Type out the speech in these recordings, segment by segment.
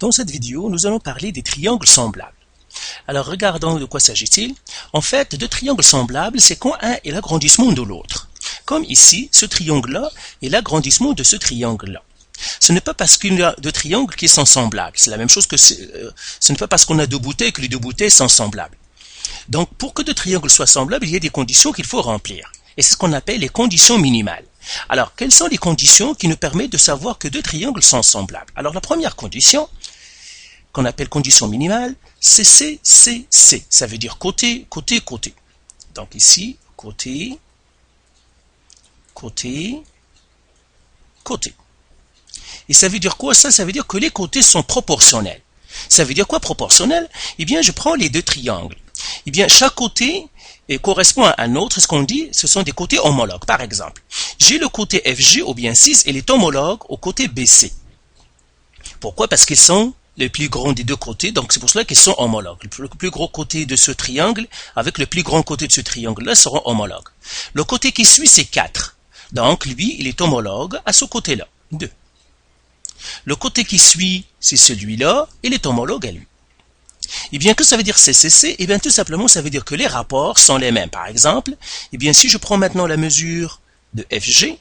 Dans cette vidéo, nous allons parler des triangles semblables. Alors, regardons de quoi s'agit-il. En fait, deux triangles semblables, c'est quand un est l'agrandissement de l'autre. Comme ici, ce triangle-là est l'agrandissement de ce triangle-là. Ce n'est pas parce qu'il y a deux triangles qui sont semblables. C'est la même chose que ce n'est pas parce qu'on a deux bouteilles que les deux bouteilles sont semblables. Donc, pour que deux triangles soient semblables, il y a des conditions qu'il faut remplir. Et c'est ce qu'on appelle les conditions minimales. Alors, quelles sont les conditions qui nous permettent de savoir que deux triangles sont semblables? Alors, la première condition, qu'on appelle condition minimale, c'est C. Ça veut dire côté, côté, côté. Donc ici, côté, côté, côté. Et ça veut dire quoi ça? Ça veut dire que les côtés sont proportionnels. Ça veut dire quoi proportionnel? Eh bien, je prends les deux triangles. Eh bien, chaque côté correspond à un autre. Ce qu'on dit, ce sont des côtés homologues. Par exemple, j'ai le côté FG ou bien 6 et il est homologue au côté BC. Pourquoi? Parce qu'ils sont les plus grands des deux côtés, donc c'est pour cela qu'ils sont homologues. Le plus gros côté de ce triangle avec le plus grand côté de ce triangle-là seront homologues. Le côté qui suit, c'est 4. Donc, lui, il est homologue à ce côté-là, 2. Le côté qui suit, c'est celui-là, il est homologue à lui. Eh bien, que ça veut dire CCC? Eh bien, tout simplement, ça veut dire que les rapports sont les mêmes. Par exemple, eh bien, si je prends maintenant la mesure de FG,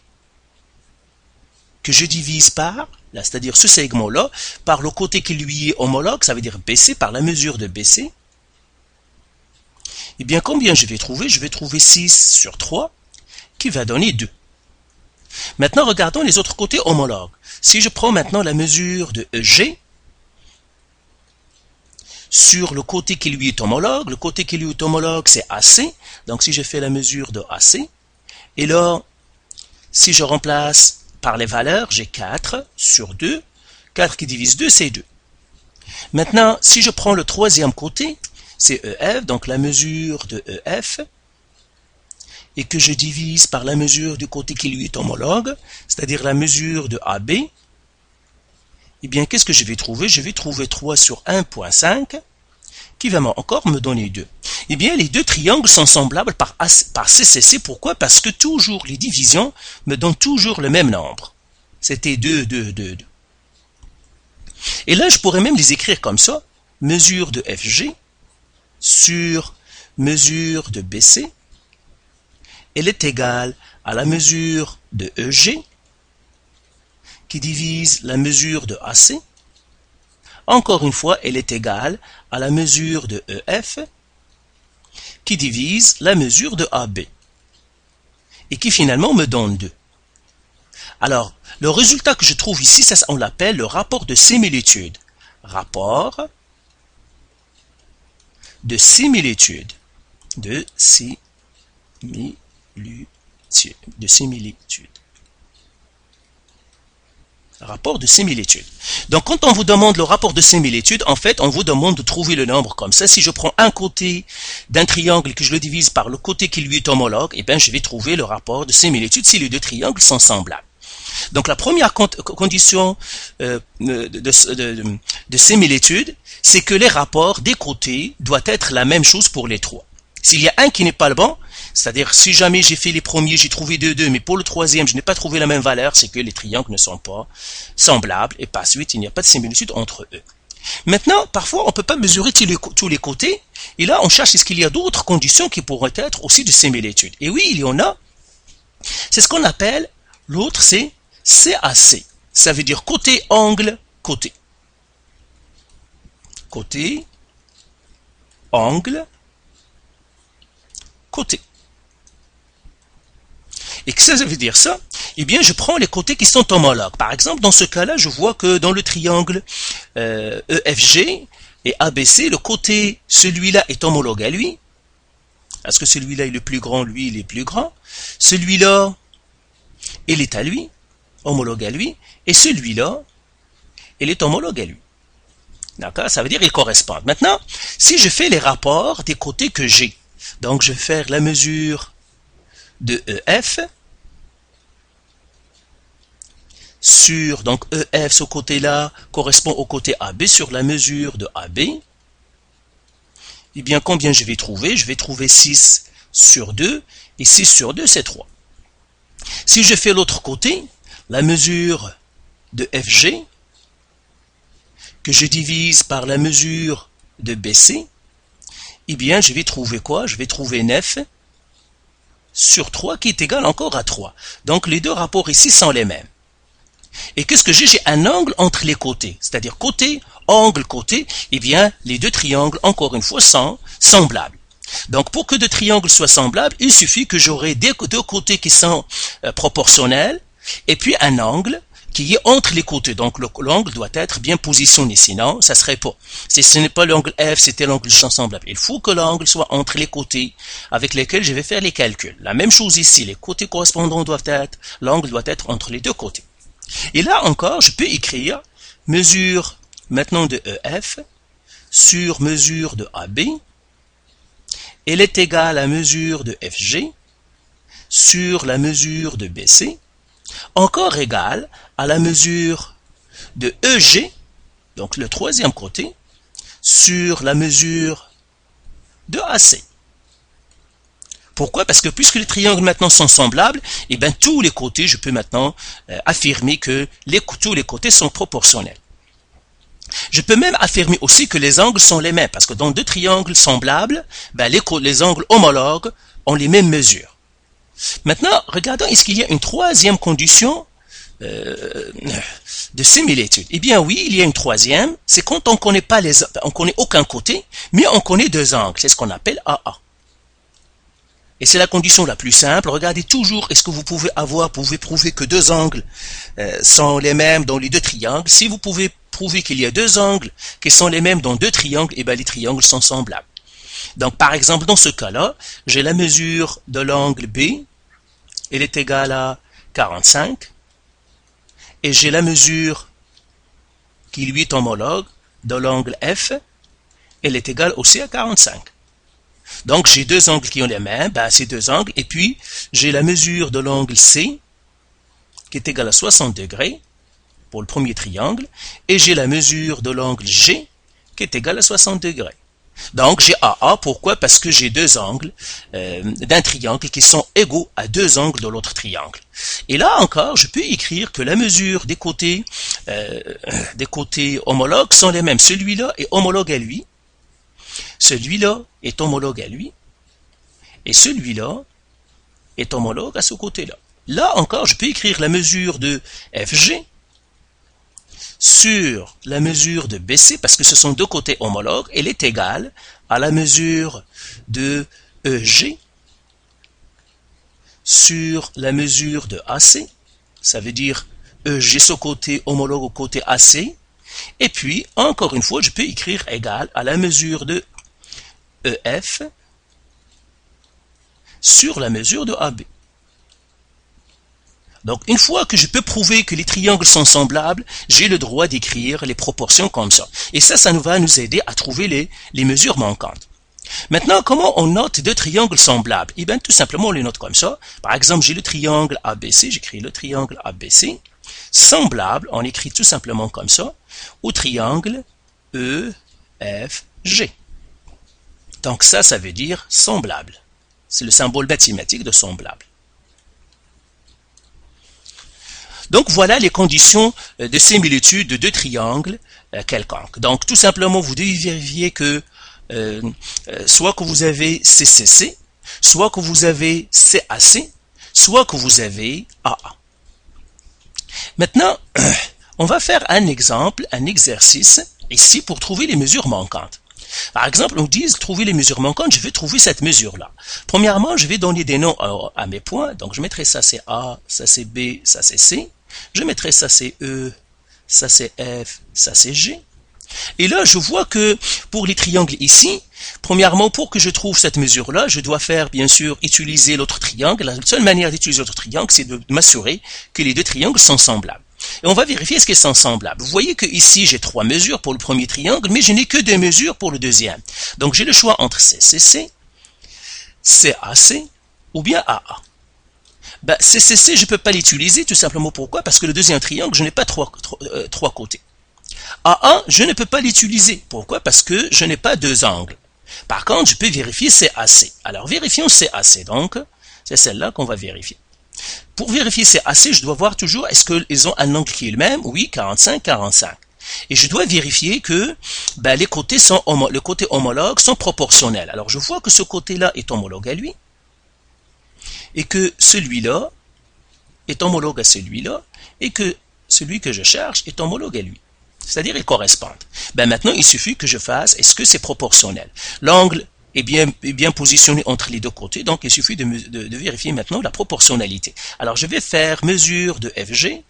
que je divise par, là, c'est-à-dire ce segment-là, par le côté qui lui est homologue, ça veut dire BC, par la mesure de BC, eh bien, combien je vais trouver? Je vais trouver 6 sur 3, qui va donner 2. Maintenant, regardons les autres côtés homologues. Si je prends maintenant la mesure de EG, sur le côté qui lui est homologue, le côté qui lui est homologue, c'est AC, donc si je fais la mesure de AC, et là, si je remplace par les valeurs, j'ai 4 sur 2. 4 qui divise 2, c'est 2. Maintenant, si je prends le troisième côté, c'est EF, donc la mesure de EF, et que je divise par la mesure du côté qui lui est homologue, c'est-à-dire la mesure de AB, eh bien, qu'est-ce que je vais trouver? Je vais trouver 3 sur 1.5, qui va encore me donner 2. Eh bien, les deux triangles sont semblables par CCC. Pourquoi? Parce que toujours les divisions me donnent toujours le même nombre. C'était 2, 2, 2, 2. Et là, je pourrais même les écrire comme ça. Mesure de FG sur mesure de BC, elle est égale à la mesure de EG qui divise la mesure de AC. Encore une fois, elle est égale à la mesure de EF qui divise la mesure de AB et qui finalement me donne 2. Alors, le résultat que je trouve ici, ça, on l'appelle le rapport de similitude. Rapport de similitude. De similitude. Rapport de similitude. Donc, quand on vous demande le rapport de similitude, en fait, on vous demande de trouver le nombre comme ça. Si je prends un côté d'un triangle et que je le divise par le côté qui lui est homologue, eh bien, je vais trouver le rapport de similitude si les deux triangles sont semblables. Donc, la première condition de similitude, c'est que les rapports des côtés doivent être la même chose pour les trois. S'il y a un qui n'est pas le bon, c'est-à-dire si jamais j'ai fait les premiers, j'ai trouvé 2, 2, mais pour le troisième, je n'ai pas trouvé la même valeur, c'est que les triangles ne sont pas semblables et par suite, il n'y a pas de similitude entre eux. Maintenant, parfois, on ne peut pas mesurer tous les côtés et là, on cherche est-ce qu'il y a d'autres conditions qui pourraient être aussi de similitude. Et oui, il y en a. C'est ce qu'on appelle, l'autre c'est CAC. Ça veut dire côté, angle, côté. Côté, angle, côté. Et que ça veut dire ça? Eh bien, je prends les côtés qui sont homologues. Par exemple, dans ce cas-là, je vois que dans le triangle EFG et ABC, le côté, celui-là est homologue à lui. Parce que celui-là est le plus grand, lui, il est plus grand. Celui-là, il est à lui, homologue à lui. Et celui-là, il est homologue à lui. D'accord? Ça veut dire qu'ils correspondent. Maintenant, si je fais les rapports des côtés que j'ai, donc je vais faire la mesure de EF sur, donc EF ce côté-là correspond au côté AB sur la mesure de AB. Eh bien, combien je vais trouver? Je vais trouver 6 sur 2 et 6 sur 2 c'est 3. Si je fais l'autre côté, la mesure de FG que je divise par la mesure de BC, eh bien, je vais trouver quoi? Je vais trouver 9 sur 3 qui est égal encore à 3. Donc, les deux rapports ici sont les mêmes. Et qu'est-ce que j'ai? J'ai un angle entre les côtés. C'est-à-dire côté, angle, côté. Eh bien, les deux triangles, encore une fois, sont semblables. Donc, pour que deux triangles soient semblables, il suffit que j'aurai deux côtés qui sont proportionnels et puis un angle qui est entre les côtés. Donc, l'angle doit être bien positionné. Sinon, ça serait pas. Si ce n'est pas l'angle F, c'était l'angle semblable. Il faut que l'angle soit entre les côtés avec lesquels je vais faire les calculs. La même chose ici. Les côtés correspondants doivent être, l'angle doit être entre les deux côtés. Et là encore, je peux écrire mesure maintenant de EF sur mesure de AB. Elle est égale à mesure de FG sur la mesure de BC, encore égale à la mesure de EG, donc le troisième côté, sur la mesure de AC. Pourquoi? Parce que puisque les triangles maintenant sont semblables, et bien tous les côtés, je peux maintenant affirmer que tous les côtés sont proportionnels. Je peux même affirmer aussi que les angles sont les mêmes, parce que dans deux triangles semblables, ben les angles homologues ont les mêmes mesures. Maintenant, regardons, est-ce qu'il y a une troisième condition de similitude? Eh bien oui, il y a une troisième, c'est quand on connaît pas on connaît aucun côté, mais on connaît deux angles, c'est ce qu'on appelle AA. Et c'est la condition la plus simple. Regardez toujours, est-ce que vous pouvez prouver que deux angles sont les mêmes dans les deux triangles. Si vous pouvez prouver qu'il y a deux angles qui sont les mêmes dans deux triangles, et bien les triangles sont semblables. Donc par exemple, dans ce cas-là, j'ai la mesure de l'angle B, elle est égale à 45, et j'ai la mesure qui lui est homologue de l'angle F, elle est égale aussi à 45. Donc, j'ai deux angles qui ont les mêmes, ben, ces deux angles, et puis j'ai la mesure de l'angle C, qui est égale à 60 degrés, pour le premier triangle, et j'ai la mesure de l'angle G, qui est égale à 60 degrés. Donc, j'ai AA, pourquoi? Parce que j'ai deux angles d'un triangle qui sont égaux à deux angles de l'autre triangle. Et là encore, je peux écrire que la mesure des côtés homologues sont les mêmes. Celui-là est homologue à lui, celui-là est homologue à lui, et celui-là est homologue à ce côté-là. Là encore, je peux écrire la mesure de FG sur la mesure de BC, parce que ce sont deux côtés homologues, elle est égale à la mesure de EG sur la mesure de AC, ça veut dire EG ce côté homologue au côté AC, et puis, encore une fois, je peux écrire égal à la mesure de EF sur la mesure de AB. Donc, une fois que je peux prouver que les triangles sont semblables, j'ai le droit d'écrire les proportions comme ça. Et ça va nous aider à trouver les mesures manquantes. Maintenant, comment on note deux triangles semblables? Eh bien, tout simplement, on les note comme ça. Par exemple, j'ai le triangle ABC, j'écris le triangle ABC. Semblable, on écrit tout simplement comme ça, au triangle EFG. Donc ça veut dire semblable. C'est le symbole mathématique de semblable. Donc voilà les conditions de similitude de deux triangles quelconques. Donc tout simplement, vous devez vérifier que soit que vous avez CCC, soit que vous avez CAC, soit que vous avez AA. Maintenant, on va faire un exemple, un exercice ici pour trouver les mesures manquantes. Par exemple, on dit trouver les mesures manquantes, je vais trouver cette mesure-là. Premièrement, je vais donner des noms à mes points. Donc, je mettrai ça c'est A, ça c'est B, ça c'est C. Je mettrai ça c'est E, ça c'est F, ça c'est G. Et là, je vois que pour les triangles ici, premièrement, pour que je trouve cette mesure-là, je dois faire, bien sûr, utiliser l'autre triangle. La seule manière d'utiliser l'autre triangle, c'est de m'assurer que les deux triangles sont semblables. Et on va vérifier est-ce qu'ils sont semblables. Vous voyez que ici, j'ai trois mesures pour le premier triangle, mais je n'ai que deux mesures pour le deuxième. Donc, j'ai le choix entre CCC, CAC ou bien AA. Ben, CCC, je ne peux pas l'utiliser, tout simplement pourquoi? Parce que le deuxième triangle, je n'ai pas trois côtés. AA, je ne peux pas l'utiliser. Pourquoi? Parce que je n'ai pas deux angles. Par contre, je peux vérifier CAC. Alors, vérifions CAC. Donc, c'est celle-là qu'on va vérifier. Pour vérifier CAC, je dois voir toujours, est-ce qu'ils ont un angle qui est le même? Oui, 45, 45. Et je dois vérifier que les côtés le côté homologue sont proportionnels. Alors je vois que ce côté-là est homologue à lui et que celui-là est homologue à celui-là et que celui que je cherche est homologue à lui. C'est-à-dire ils correspondent. Maintenant, il suffit que je fasse, est-ce que c'est proportionnel? L'angle est bien positionné entre les deux côtés, donc il suffit de vérifier maintenant la proportionnalité. Alors je vais faire mesure de FG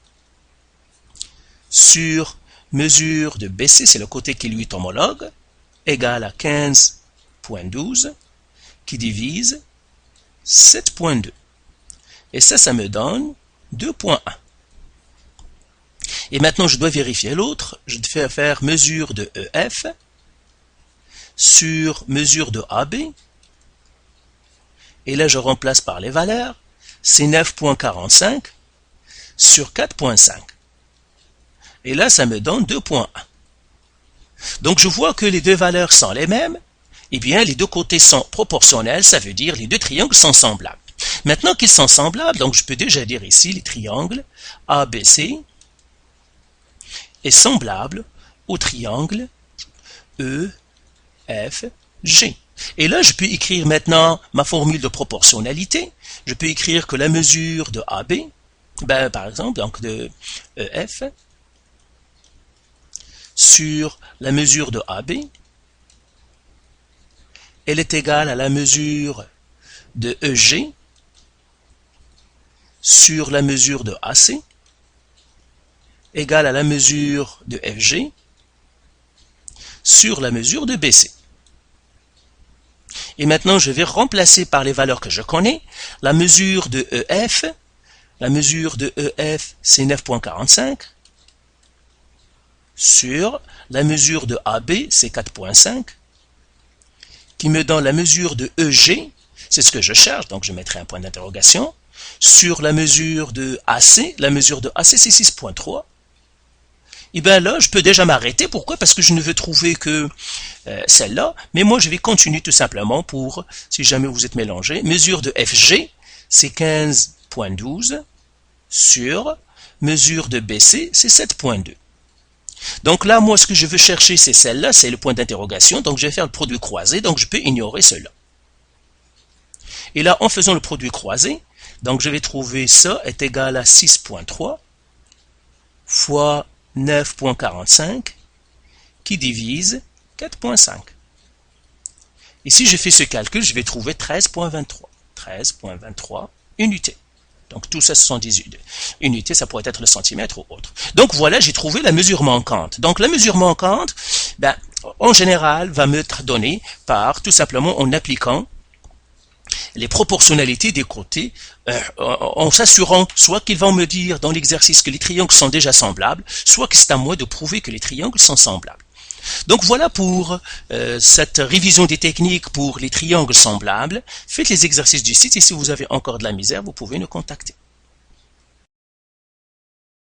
sur mesure de BC, c'est le côté qui lui est homologue, égale à 15.12 qui divise 7.2. Et ça me donne 2.1. Et maintenant, je dois vérifier l'autre. Je vais faire mesure de EF sur mesure de AB. Et là, je remplace par les valeurs. C'est 9.45 sur 4.5. Et là, ça me donne 2.1. Donc, je vois que les deux valeurs sont les mêmes. Eh bien, les deux côtés sont proportionnels. Ça veut dire les deux triangles sont semblables. Maintenant qu'ils sont semblables, donc je peux déjà dire ici, les triangles ABC est semblable au triangle EFG. Et là, je peux écrire maintenant ma formule de proportionnalité. Je peux écrire que la mesure de AB, par exemple, donc de EF, sur la mesure de AB, elle est égale à la mesure de EG sur la mesure de AC, égale à la mesure de FG sur la mesure de BC. Et maintenant, je vais remplacer par les valeurs que je connais la mesure de EF. La mesure de EF, c'est 9.45 sur la mesure de AB, c'est 4.5, qui me donne la mesure de EG, c'est ce que je cherche, donc je mettrai un point d'interrogation, sur la mesure de AC, la mesure de AC, c'est 6.3. Et bien là, je peux déjà m'arrêter. Pourquoi? Parce que je ne veux trouver que celle-là. Mais moi, je vais continuer tout simplement pour, si jamais vous êtes mélangé, mesure de FG, c'est 15.12 sur mesure de BC, c'est 7.2. Donc là, moi, ce que je veux chercher, c'est celle-là, c'est le point d'interrogation. Donc, je vais faire le produit croisé. Donc, je peux ignorer cela. Et là, en faisant le produit croisé, donc je vais trouver ça est égal à 6.3 fois 9.45 qui divise 4.5. Et si je fais ce calcul, je vais trouver 13.23. 13.23 unités. Donc tout ça, ce sont des unités, ça pourrait être le centimètre ou autre. Donc voilà, j'ai trouvé la mesure manquante. Donc la mesure manquante, en général, va m'être donnée par, tout simplement, en appliquant les proportionnalités des côtés, en s'assurant soit qu'ils vont me dire dans l'exercice que les triangles sont déjà semblables, soit que c'est à moi de prouver que les triangles sont semblables. Donc voilà pour cette révision des techniques pour les triangles semblables. Faites les exercices du site et si vous avez encore de la misère, vous pouvez nous contacter.